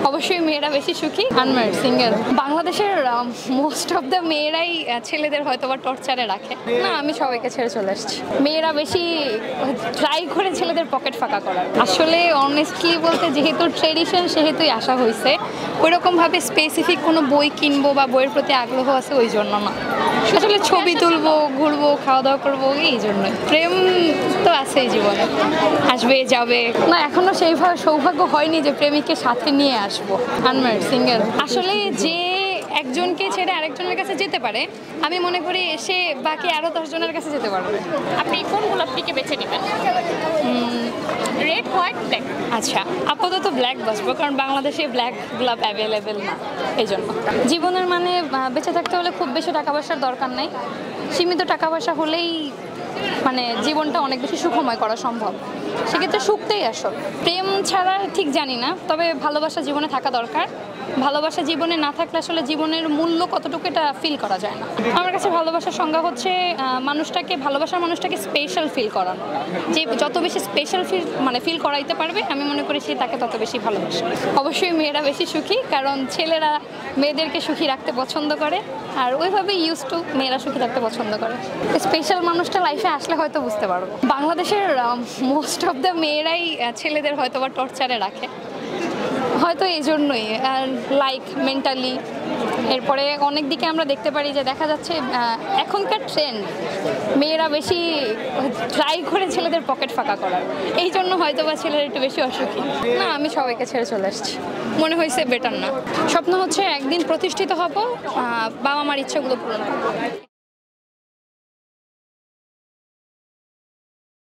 অবশ্যই মেয়েরা বেশি সুখী, আনম্যারিড, সিঙ্গেল। বাংলাদেশের মোস্ট অফ দ্য মেয়েরাই ছেলেদের হয়তো বা টর্চারে রাখে। না, আমি সবাইকে ছেড়ে চলে আসছি। মেয়েরা বেশি ট্রাই করে ছেলেদের পকেট ফাঁকা করার। আসলে অনেস্টলি বলতে যেহেতু ট্রেডিশন সেহেতুই আসা হয়েছে, ওইরকমভাবে স্পেসিফিক কোনো বই কিনবো বা বইয়ের প্রতি আগ্রহ আছে ওই জন্য না। আসলে ছবি তুলবো, ঘুরবো, খাওয়া দাওয়া করবো, এই জন্যই। প্রেম তো আছেই জীবনে, আসবে যাবে। না, এখনো সেইভাবে সৌভাগ্য হয়নি যে প্রেমিককে সাথে নিয়ে আসবো। Unmarried, single. আসলে যে একজনকে ছেড়ে আরেকজনের কাছে যেতে পারে, আমি মনে করি সে বাকি আরো 10 জনের কাছে যেতে পারবে। আপনি কোন গোলাপটিকে বেছে নেবেন? Red, white, black? আচ্ছা, আপাতত ব্ল্যাক বাসবো, কারণ বাংলাদেশে ব্ল্যাক গোলাপ অ্যাভেলেবেল না, এই জন্য। জীবনের মানে বেঁচে থাকতে হলে খুব বেশি টাকা পয়সার দরকার নেই, সীমিত টাকা পয়সা হলেই মানে জীবনটা অনেক বেশি সুখময় করা সম্ভব। সেক্ষেত্রে সুখটাই আসল। প্রেম ছাড়া ঠিক জানি না, তবে ভালোবাসা জীবনে থাকা দরকার। ভালোবাসা জীবনে না থাকলে আসলে জীবনের মূল্য কতটুকু এটা ফিল করা যায় না। আমার কাছে ভালোবাসার সংজ্ঞা হচ্ছে ভালোবাসার মানুষটাকে স্পেশাল ফিল করানো। যে যত বেশি স্পেশাল ফিল করাইতে পারবে, আমি মনে করি সে তাকে তত বেশি ভালোবাসে। অবশ্যই মেয়েরা বেশি সুখী, কারণ ছেলেরা মেয়েদেরকে সুখী রাখতে পছন্দ করে, আর ওইভাবে ইউজ টু মেয়েরা সুখী থাকতে পছন্দ করে। স্পেশাল মানুষটা লাইফে আসলে হয়তো বুঝতে পারবো। বাংলাদেশের মোস্ট অফ দ্য মেয়েরাই ছেলেদের হয়তো বা টর্চারে রাখে, হয়তো এই জন্যই, লাইক মেন্টালি। এরপরে অনেক দিকে আমরা দেখতে পারি যে দেখা যাচ্ছে এখনকার ট্রেন্ড মেয়েরা বেশি ট্রাই করে ছেলেদের পকেট ফাঁকা করার, এই জন্য হয়তো বা ছেলেরা একটু বেশি অসুখী। না, আমি সবাইকে ছেড়ে চলে আসছি, মনে হয়েছে বেটার না। স্বপ্ন হচ্ছে একদিন প্রতিষ্ঠিত হব, বাবা মার ইচ্ছাগুলো পূরণ করবো।